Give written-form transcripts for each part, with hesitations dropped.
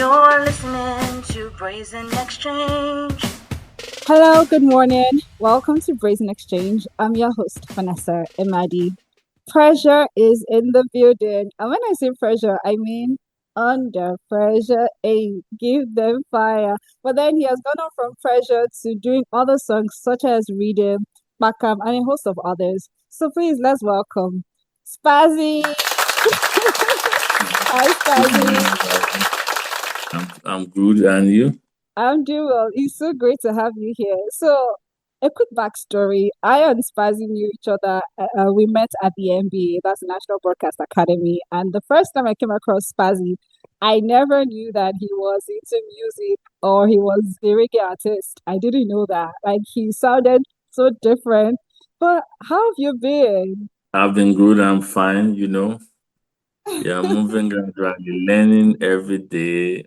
You're listening to Brazen Exchange. Hello, good morning. Welcome to Brazen Exchange. I'm your host, Vanessa Imadi. Pressure is in the building. And when I say pressure, I mean under pressure. Hey, give them fire. But then he has gone on from pressure to doing other songs such as Reading, Makam, and a host of others. So please, let's welcome Spazzy. Hi, Good Spazzy. morning. I'm good, and you? I'm doing well. It's so great to have you here. So, a quick backstory. I and Spazzy knew each other. We met at the NBA, that's the National Broadcast Academy. And the first time I came across Spazzy, I never knew that he was into music or he was a reggae artist. I didn't know that. Like, he sounded so different. But how have you been? I've been good. I'm fine. Yeah, moving gradually, learning every day,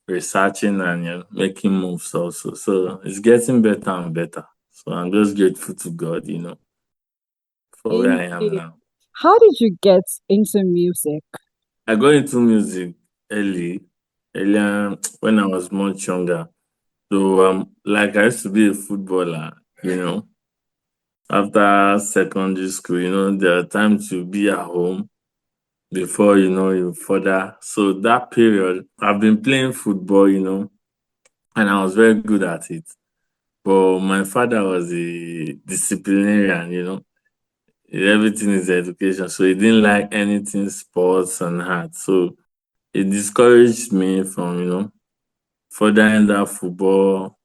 researching, and making moves also. So it's getting better and better. So I'm just grateful to God, for where I am Indeed. now. How did you get into music? I got into music earlier when I was much younger. So like I used to be a footballer. You know, after secondary school, there are times to be at home before you further. So that period, I've been playing football, and I was very good at it. But my father was a disciplinarian, everything is education. So he didn't like anything sports and art. So it discouraged me from, furthering that football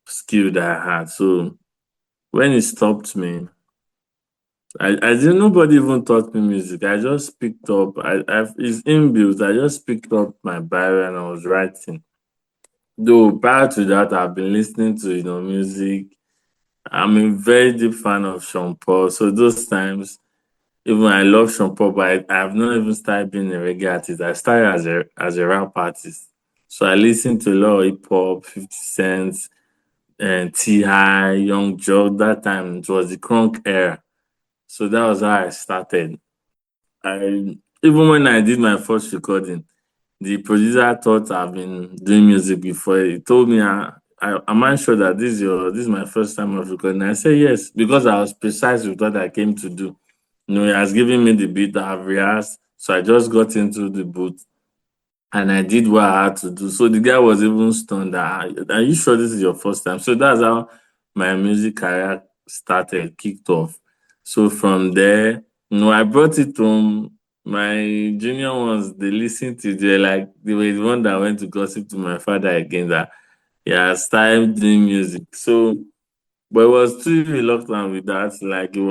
skill that I had. So when he stopped me, I didn't. Nobody even taught me music. I just picked up. It's inbuilt. I just picked up my Bible and I was writing. Though prior to that, I've been listening to music. I'm a very deep fan of Sean Paul. So those times, even I love Sean Paul, but I have not even started being a reggae artist. I started as a rap artist. So I listened to a lot of hip hop, 50 Cent, and T.I., Young Joe. That time it was the crunk era. So that was how I started. I Even when I did my first recording, the producer thought I've been doing music before. He told me, am I sure that this is my first time of recording?" I said yes, because I was precise with what I came to do. He has given me the beat I have rehearsed, so I just got into the booth and I did what I had to do. So the guy was even stunned. Are you sure this is your first time? So that's how my music career started, kicked off. So from there, I brought it home. My junior ones, they listened to it. They were the one that went to gossip to my father again that he has started doing music. So, but he was too reluctant with that. Like he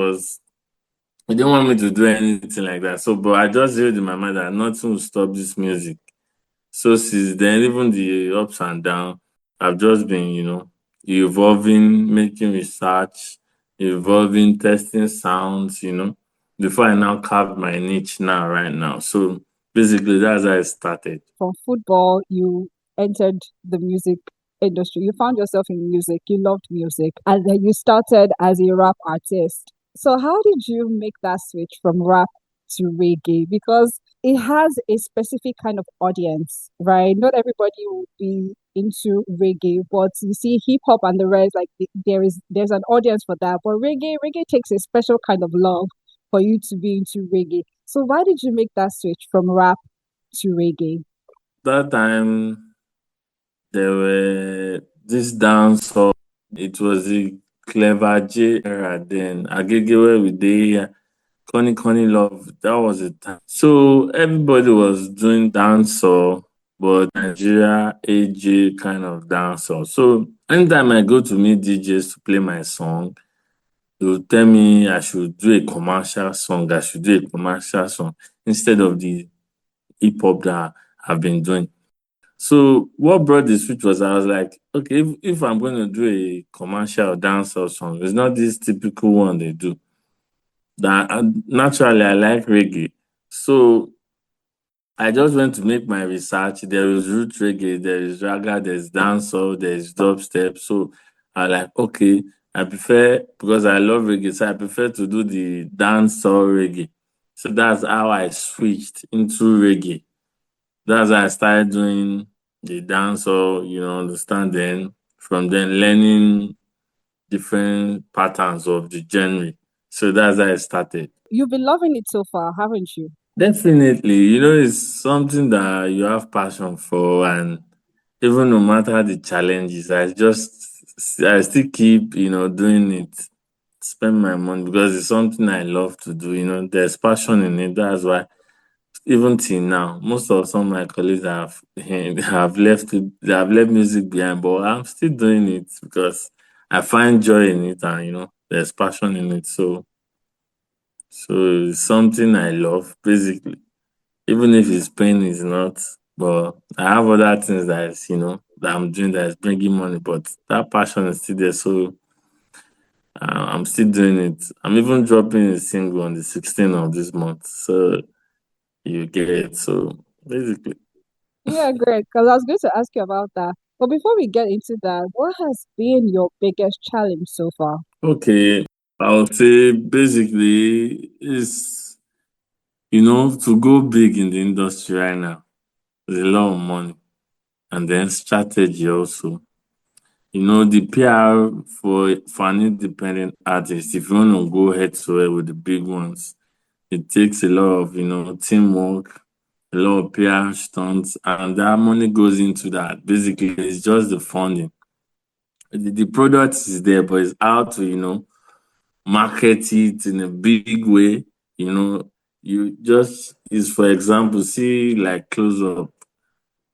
didn't want me to do anything like that. So, but I just heard in my mind that nothing will stop this music. So since then, even the ups and downs, I've just been, evolving, making research, evolving, testing sounds, before I now carved my niche now, right now. So basically, that's how I started. From football, you entered the music industry. You found yourself in music. You loved music. And then you started as a rap artist. So, how did you make that switch from rap to reggae? Because it has a specific kind of audience, right? Not everybody will be into reggae, but you see hip hop and the rest, like there's an audience for that. But reggae takes a special kind of love for you to be into reggae. So why did you make that switch from rap to reggae? That time, there were this dance. It was a clever J era then. Agege where we did Connie Love. That was the time. So everybody was doing dancehall, but Nigeria AJ kind of dancehall. So anytime I go to meet DJs to play my song, they would tell me I should do a commercial song. I should do a commercial song instead of the hip hop that I've been doing. So what brought the switch was I was like, okay, if I'm going to do a commercial dancehall song, it's not this typical one they do. That naturally I like reggae. So I just went to make my research. There is root reggae, there is raga, there's dancehall, there's dubstep. So I like, okay, I prefer because I love reggae, so I prefer to do the dancehall reggae. So that's how I switched into reggae. That's how I started doing the dance or understand then from then learning different patterns of the genre. So that's how I started. You've been loving it so far, haven't you? Definitely, it's something that you have passion for, and even no matter the challenges, I still keep doing it, spend my money because it's something I love to do. There's passion in it. That's why even till now, most of some of my colleagues have left music behind, but I'm still doing it because I find joy in it, and there's passion in it. So it's something I love basically. Even if it's pain is not, but I have other things that I'm doing that is bringing money, but that passion is still there. So I'm still doing it. I'm even dropping a single on the 16th of this month. So you get it. So basically, Yeah, great. Because I was going to ask you about that. But before we get into that, what has been your biggest challenge so far? okay, I would say basically is to go big in the industry right now. There's a lot of money, and then strategy also. The PR for an independent artist, if you want to go head to head with the big ones, it takes a lot of teamwork, a lot of PR stunts, and that money goes into that. Basically, it's just the funding. The product is there, but it's how to market it in a big way. You know, you just is for example, see like close up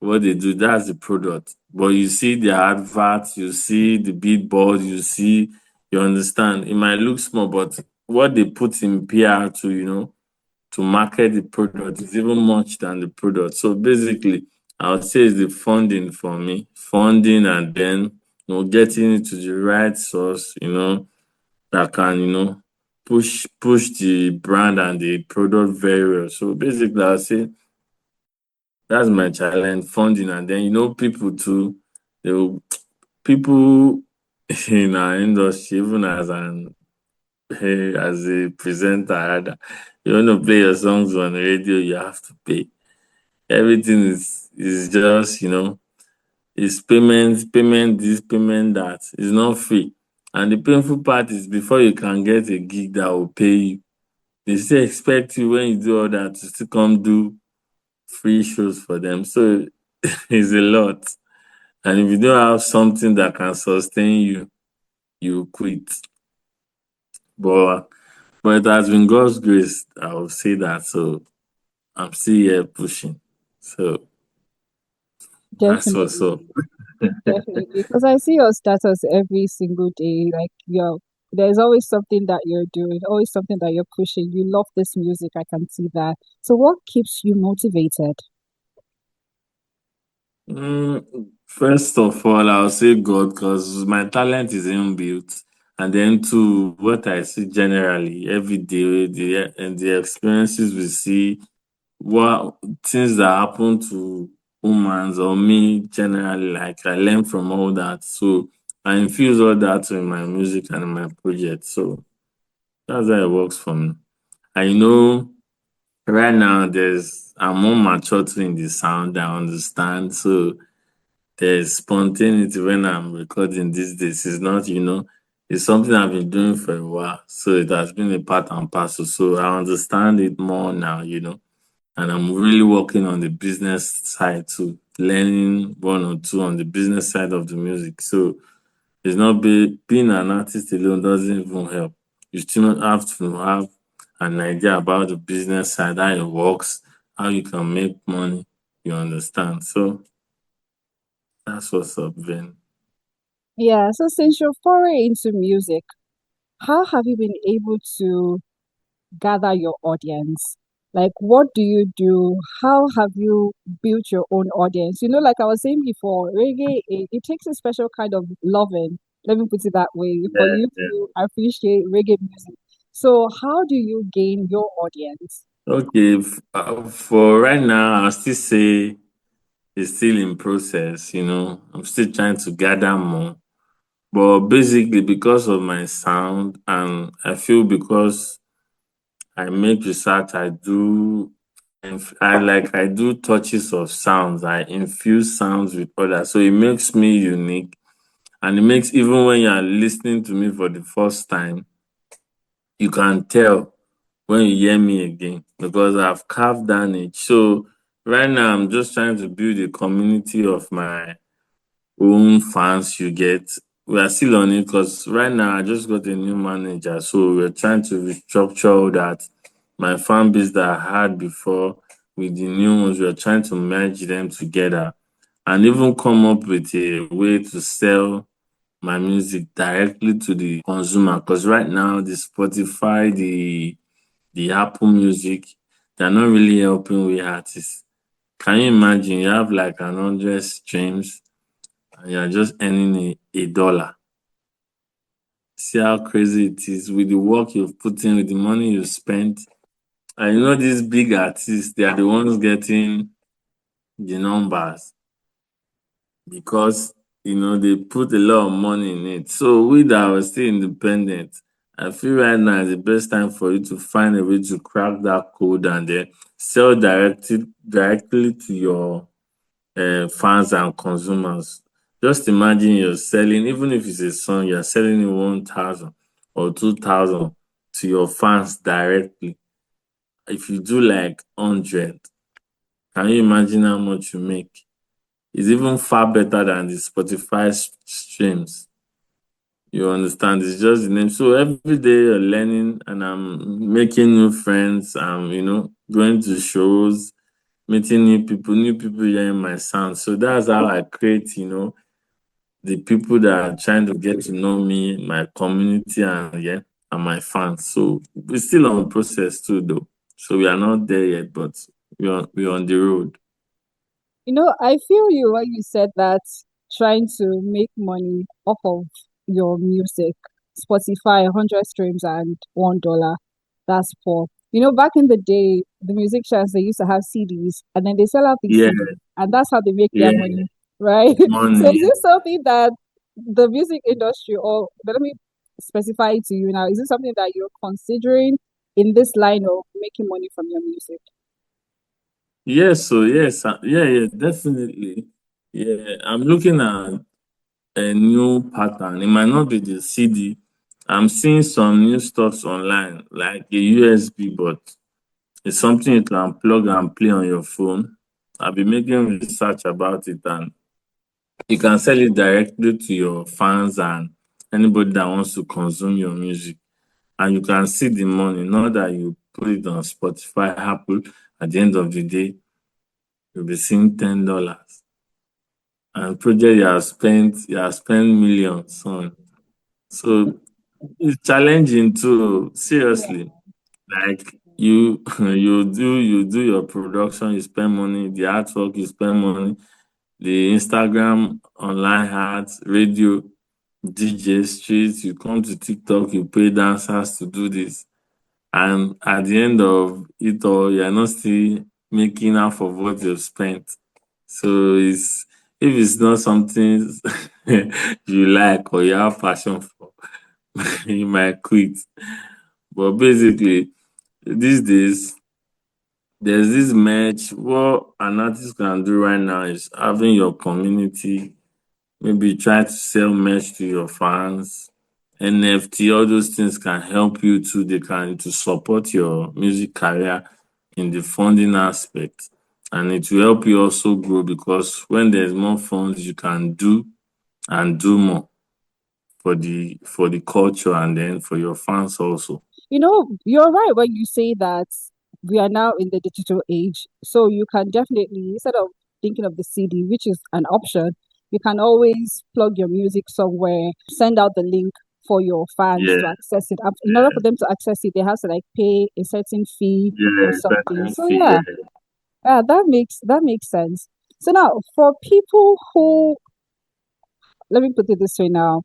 what they do, that's the product. But you see the adverts, you see the billboard, you understand. It might look small, but what they put in PR to market the product is even much than the product. So basically, I would say it's the funding for me, funding, and then getting it to the right source, that can push the brand and the product very well. So basically, I'll say that's my challenge, funding, and then people too. They will, people in our industry, even as a presenter, rather, you want to play your songs on the radio, you have to pay. Everything is just is payment this, payment that. It's not free, and the painful part is before you can get a gig that will pay you, they still expect you when you do all that to still come do free shows for them. So it's a lot. And if you don't have something that can sustain you, you quit. But but it has been God's grace, I will say that. So I'm still here pushing. So that's what's Definitely, up. definitely. Because I see your status every single day. Like there's always something that you're doing, always something that you're pushing. You love this music, I can see that. So what keeps you motivated? First of all, I'll say God because my talent is inbuilt. And then to what I see generally every day, the experiences we see, what things that happen to humans or me generally, like I learn from all that. So I infuse all that in my music and in my project. So that's how it works for me. I know right now I'm more mature in the sound, I understand. So there's spontaneity when I'm recording these days. It's not, it's something I've been doing for a while. So it has been a part and parcel. So I understand it more now, and I'm really working on the business side too, learning one or two on the business side of the music. So it's not being an artist alone doesn't even help. You still have to have an idea about the business side, how it works, how you can make money. You understand? So that's what's up, Ben. Yeah, so since you're foray into music, how have you been able to gather your audience? Like, what do you do? How have you built your own audience? Like I was saying before, reggae, it takes a special kind of loving, let me put it that way, for Yeah, you yeah. to appreciate reggae music. So, how do you gain your audience? Okay, for right now, I'll still say it's still in process. I'm still trying to gather more. But basically, because of my sound, and I feel because I make research, I do I do touches of sounds. I infuse sounds with others, so it makes me unique, and it makes even when you are listening to me for the first time, you can tell when you hear me again because I've carved that niche. So right now, I'm just trying to build a community of my own fans. You get, we are still on it because right now I just got a new manager, so we're trying to restructure all that my fan base that I had before with the new ones. We're trying to merge them together and even come up with a way to sell my music directly to the consumer. Because right now, the Spotify, the Apple Music, they're not really helping with artists. Can you imagine? You have like 100 streams and you're just earning a dollar. See how crazy it is with the work you've put in, with the money you spent. And you know, these big artists, they are the ones getting the numbers because they put a lot of money in it. So we that are still independent, I feel right now is the best time for you to find a way to crack that code and then sell directly to your fans and consumers. Just imagine you're selling, even if it's a song, you're selling it 1,000 or 2,000 to your fans directly. If you do like 100, can you imagine how much you make? It's even far better than the Spotify streams. You understand? It's just the name. So every day you're learning, and I'm making new friends. I'm, going to shows, meeting new people hearing my sound. So that's how I create, the people that are trying to get to know me, my community, and yeah, and my fans. So we're still on the process too, though. So we are not there yet, but we're on the road. I feel you when you said that trying to make money off of your music, Spotify, 100 streams and $1. That's poor. Back in the day, the musicians, they used to have CDs and then they sell out these Yeah, CDs and that's how they make their yeah, money, right? So money. is this something that the music industry, or let me specify it to you now, is it something that you're considering in this line of making money from your music? Yes, so yes, yeah, yeah, definitely. Yeah, I'm looking at a new pattern. It might not be the CD. I'm seeing some new stuffs online, like a USB, but it's something you can plug and play on your phone. I've been making research about it, and you can sell it directly to your fans and anybody that wants to consume your music. And you can see the money, not that you put it on Spotify, Apple. At the end of the day, you'll be seeing $10. And project you have spent millions on. So it's challenging too, seriously. Like you do your production, you spend money, the artwork, you spend money, the Instagram, online ads, radio, DJ streets, you come to TikTok, you pay dancers to do this. And at the end of it all, you're not still making half of what you've spent. So it's if it's not something you like or you have passion for, you might quit. But basically, these days, there's this merch. What an artist can do right now is having your community, maybe try to sell merch to your fans. NFT, all those things can help you too. They can to support your music career in the funding aspect. And it will help you also grow because when there's more funds, you can do and do more for the culture and then for your fans also. You're right when you say that we are now in the digital age. So you can definitely, instead of thinking of the CD, which is an option, you can always plug your music somewhere, send out the link for your fans Yeah, to access it. In order for yeah, them to access it, they have to like pay a certain fee or yeah, something. certain So fee, yeah, yeah. that makes sense. So now for people who, let me put it this way now.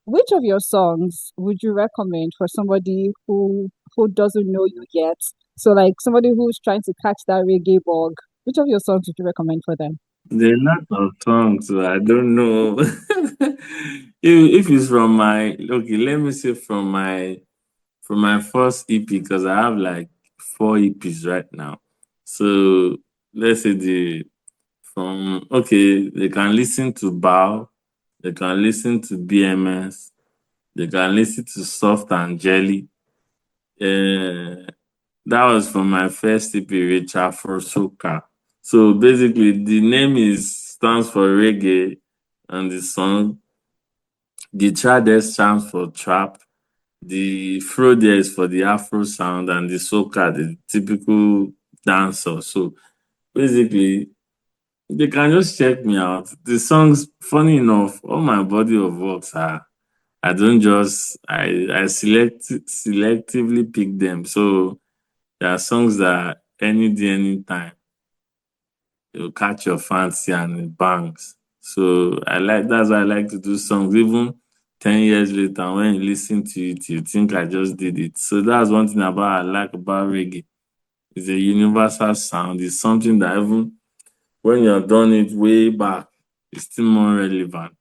Which of your songs would you recommend for somebody who doesn't know you yet? So like somebody who's trying to catch that reggae bug. Which of your songs would you recommend for them? There are a lot of songs, so I don't know. If it's from my okay, let me say from my first EP because I have like four EPs right now. So let's say they can listen to Bow, they can listen to BMS, they can listen to Soft and Jelly. Uh, that was from my first EP, Rich Afro Soca. So basically, the name is stands for reggae, and the song, the Trades stands for trap. The Fro there is for the Afro sound, and the Soca, the typical dancer. So basically, they can just check me out. The songs, funny enough, all my body of works are. I don't just selectively pick them. So there are songs that any day, anytime it'll catch your fancy and it bangs. So that's why I like to do songs. Even 10 years later, when you listen to it, you think I just did it. So that's one thing about I like about reggae. It's a universal sound. It's something that even when you've done it way back, it's still more relevant,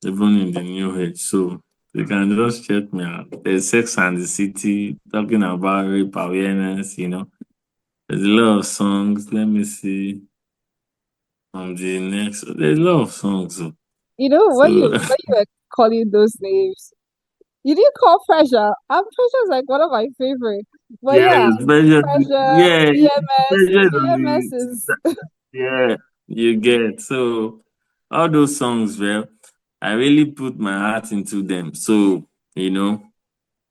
even in the new age. So you can just check me out. There's Sex and the City talking about rape awareness. There's a lot of songs. Let me see on the next. There's a lot of songs. You know, So when you were calling those names, you didn't call Pressure. Pressure is like one of my favorite. But yes, yeah, pressure. Pressure, Yeah, BMS, pressure on BMS the. is Yeah, you get. So all those songs, well, I really put my heart into them. So you know.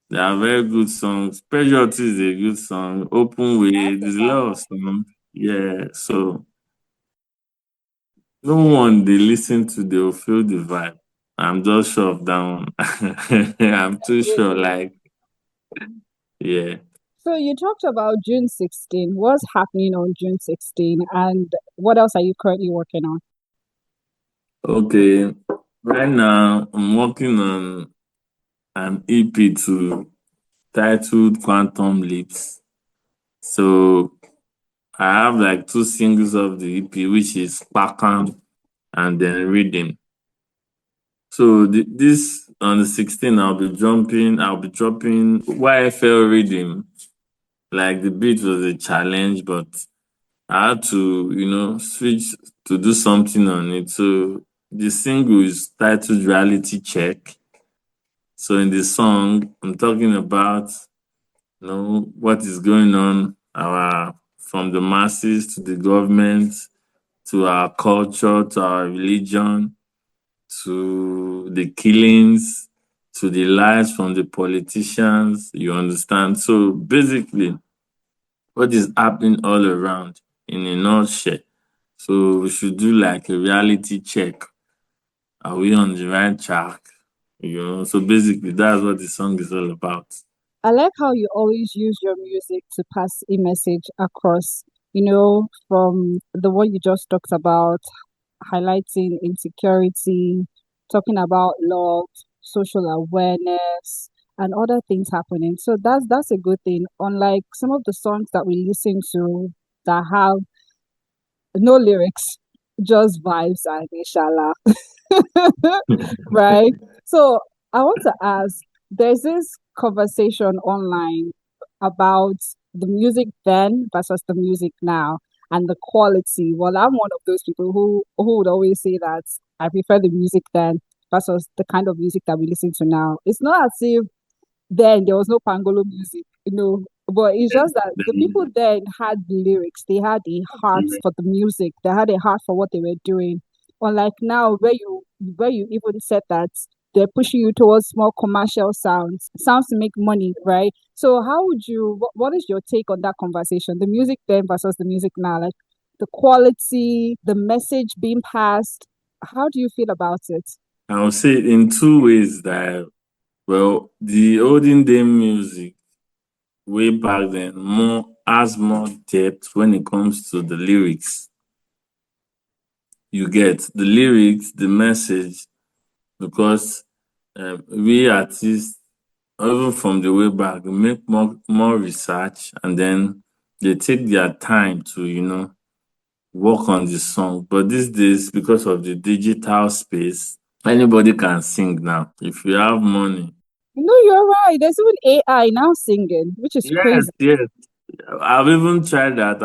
They are very good songs. Pressure is a good song. Open Way, that's a there's a lot of banger. songs. Yeah, so no one they listen to, they'll feel the vibe. I'm just sure of that one. I'm too sure, Definitely. like, yeah. So you talked about June 16. What's happening on June 16? And what else are you currently working on? Okay, right now I'm working on an EP to titled Quantum Leaps. So I have like two singles of the EP, which is Pakam and then Rhythm. So this on the 16th, I'll be dropping YFL Rhythm. Like the beat was a challenge, but I had to, switch to do something on it. So the single is titled Reality Check. So in the song, I'm talking about, what is going on from the masses to the government to our culture to our religion to the killings, to the lies from the politicians, you understand? So basically, what is happening all around in a nutshell. So we should do like a reality check. Are we on the right track? So basically, that's what the song is all about. I like how you always use your music to pass a message across, from the one you just talked about, highlighting insecurity, talking about love, social awareness, and other things happening. So that's a good thing. Unlike some of the songs that we listen to that have no lyrics, just vibes and inshallah. Right? So I want to ask, there's this conversation online about the music then versus the music now and the quality. Well, I'm one of those people who would always say that I prefer the music then versus the kind of music that we listen to now. It's not as if then there was no Pangolo music. But it's just that the people Then, then had the lyrics, they had a heart for the music, they had a heart for what they were doing. Unlike now, where you even said that they're pushing you towards more commercial sounds to make money, right? So how would what is your take on that conversation? The music then versus the music now, like the quality, the message being passed. How do you feel about it? I will say it in two ways that, well, the olden day music way back then more depth when it comes to the lyrics. You get the lyrics, the message, because we artists, even from the way back, we make more research and then they take their time to, work on the song. But these days, because of the digital space, anybody can sing now. If you have money. No, you're right. There's even AI now singing, which is Yes, crazy. yes. I've even tried that.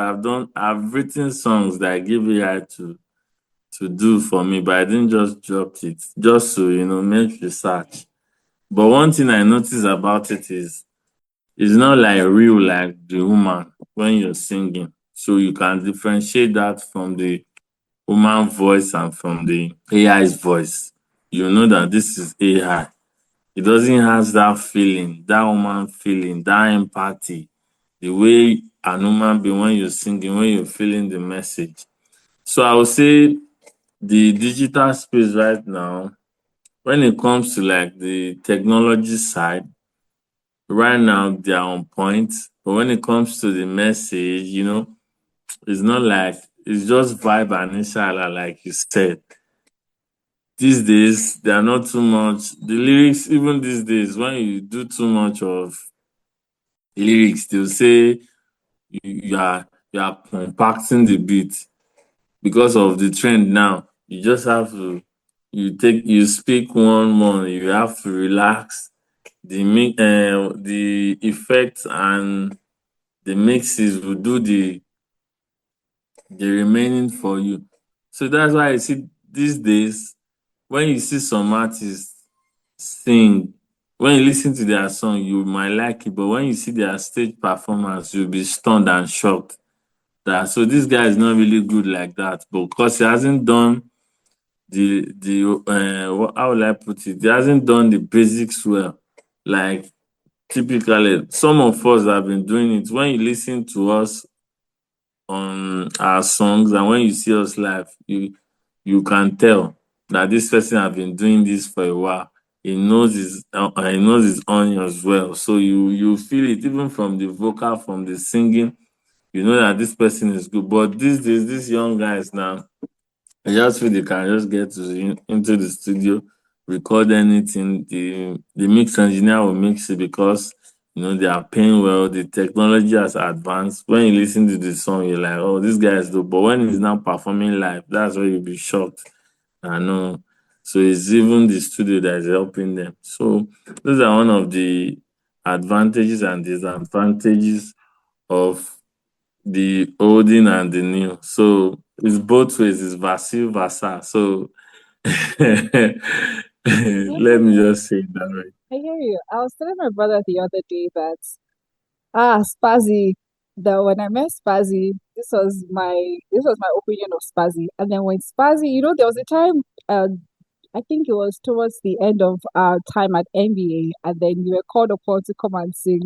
I've written songs that give AI to do for me, but I didn't just drop it just to, make research. But one thing I notice about it is it's not like real like the woman when you're singing. So you can differentiate that from the woman voice and from the AI's voice. You know that this is AI. It doesn't have that feeling, that woman feeling, that empathy, the way an human being when you're singing, when you're feeling the message. So I would say the digital space right now, when it comes to like the technology side, right now they are on point. But when it comes to the message, it's not like it's just vibe and inshallah, like you said. These days, they are not too much. The lyrics, even these days, when you do too much of lyrics, they'll say you are compacting the beat because of the trend now. You just have to you speak one more, you have to relax. The effects and the mixes will do the remaining for you. So that's why I see these days when you see some artists sing, when you listen to their song, you might like it, but when you see their stage performance, you'll be stunned and shocked. That so this guy is not really good like that, but because he hasn't done how will I put it? He hasn't done the basics well. Like typically, some of us have been doing it. When you listen to us on our songs and when you see us live, you can tell that this person have been doing this for a while. He knows his onions well. So you feel it even from the vocal, from the singing. You know that this person is good. But these days, these young guys now, I just feel they can just get into the studio, record anything. The mix engineer will mix it because they are paying well. The technology has advanced. When you listen to the song, you're like, "Oh, this guy is dope." But when he's now performing live, that's where you'll be shocked. I know. So it's even the studio that is helping them. So those are one of the advantages and disadvantages of the olden and the new. So it's both ways, it's versa versa. So Yeah, let me just say it that way. I hear you. I was telling my brother the other day that Spazzy, that when I met Spazzy, this was my opinion of Spazzy. And then when Spazzy, there was a time I think it was towards the end of our time at NBA, and then you were called upon to come and sing.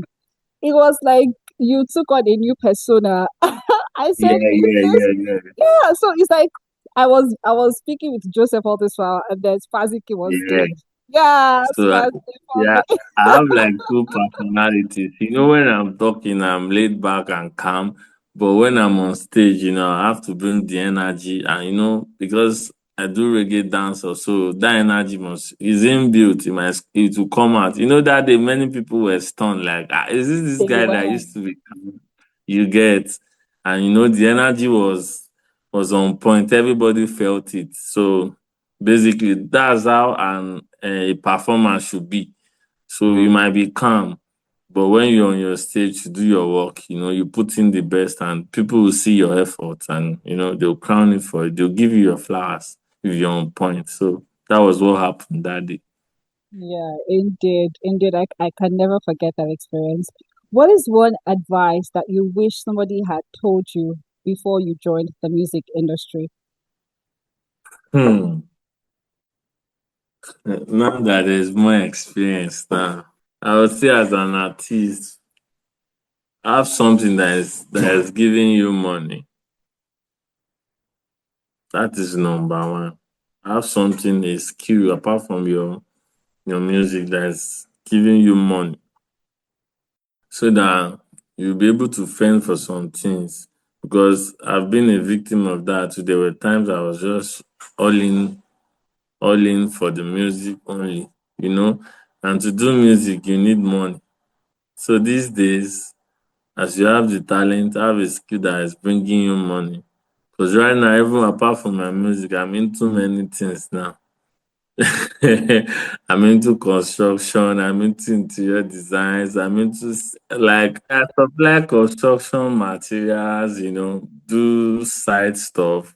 It was like you took on a new persona. I said, Yeah, "Is yeah, this?" yeah, yeah, Yeah, so it's like I was speaking with Joseph all this while, and then Spazzy was yeah. there. Yeah, So Spazzy for yeah, me. I have like two personalities. When I'm talking, I'm laid back and calm. But when I'm on stage, I have to bring the energy. And because I do reggae dance also, that energy is inbuilt. It will come out. That day many people were stunned, like, is this They guy that were. used to be calm? You get, and the energy was on point. Everybody felt it. So basically, that's how a performance should be. So you might be calm, but when you're on your stage to do your work, you put in the best, and people will see your effort, and they'll crown it for it. They'll give you your flowers if you're on point. So that was what happened that day. Yeah, indeed. Indeed, I can never forget that experience. What is one advice that you wish somebody had told you before you joined the music industry? Hmm. Now that there's more experience now, I would say as an artist, have something that is giving you money. That is number one. Have something, a skill apart from your music that's giving you money so that you'll be able to fend for some things. Because I've been a victim of that too. There were times I was just all in, all in for the music only, you know. And to do music, you need money. So these days, as you have the talent, have a skill that is bringing you money. Because right now, even apart from my music, I'm into many things now. I'm into construction. I'm into interior designs. I'm into like I supply construction materials. Do side stuff.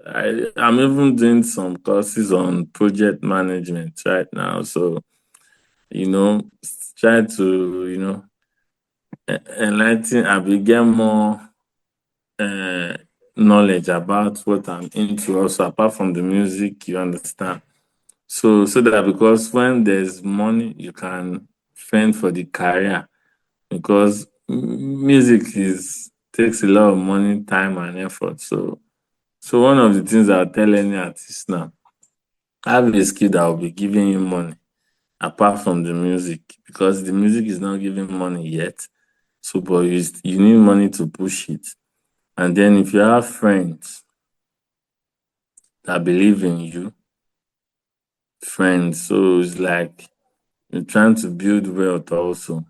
I'm even doing some courses on project management right now. So you know, try to enlighten. I will get more uh, knowledge about what I'm into. Also, apart from the music, you understand. So that because when there's money, you can fend for the career because music is takes a lot of money, time, and effort. So one of the things I'll tell any artist now, have a skill that will be giving you money apart from the music because the music is not giving money yet. So, but you need money to push it. And then if you have friends that believe in you, friends, so it's like you're trying to build wealth also.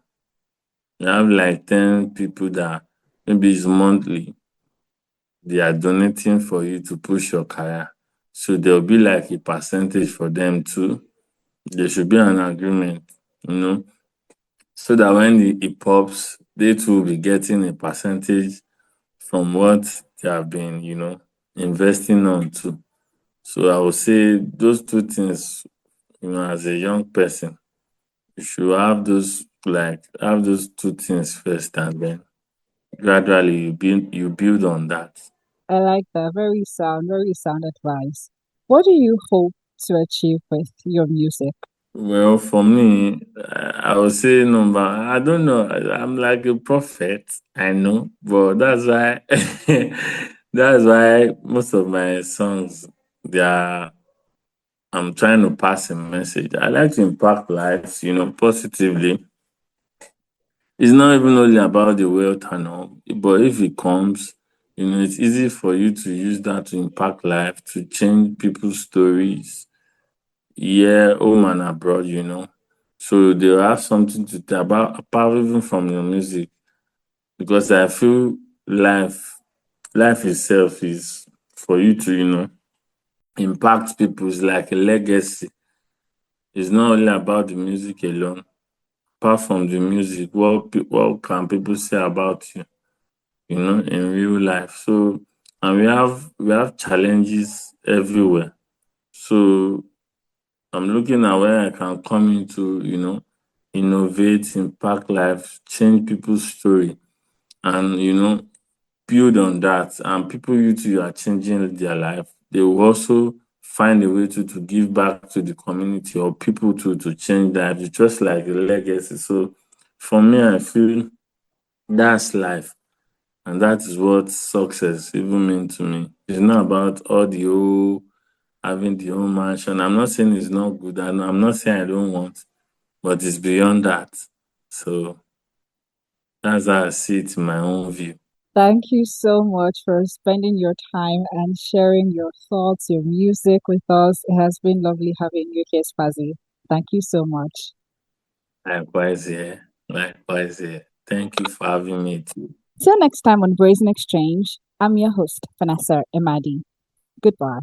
You have like 10 people that maybe it's monthly, they are donating for you to push your career. So there'll be like a percentage for them too. There should be an agreement, you know, so that when it pops, they too will be getting a percentage from what they have been, investing on too. So I would say those two things, as a young person, you should have those two things first and then gradually you build on that. I like that. Very sound advice. What do you hope to achieve with your music? Well, for me, I would say number. I don't know. I'm like a prophet. I know, but that's why. That's why most of my songs, they are. I'm trying to pass a message. I like to impact lives, positively. It's not even only about the wealth and all, but if it comes, it's easy for you to use that to impact life, to change people's stories, yeah, home and abroad. So they'll have something to tell about apart even from your music. Because I feel life itself is for you to, impact people. It's like a legacy. It's not only about the music alone. Apart from the music, what can people say about you? In real life. So, and we have challenges everywhere. So I'm looking at where I can come into, innovate, impact life, change people's story, and build on that. And people you are changing their life, they will also find a way to give back to the community or people to change that. It's just like a legacy. So for me, I feel that's life. And that is what success even mean to me. It's not about all the whole having the whole mansion. I'm not saying it's not good, and I'm not saying I don't want, but it's beyond that. So that's how I see it in my own view. Thank you so much for spending your time and sharing your thoughts, your music with us. It has been lovely having you here, Spazzy. Thank you so much. Likewise here. Likewise here. Thank you for having me too. Till next time on Brazen Exchange, I'm your host, Vanessa Imadi. Goodbye.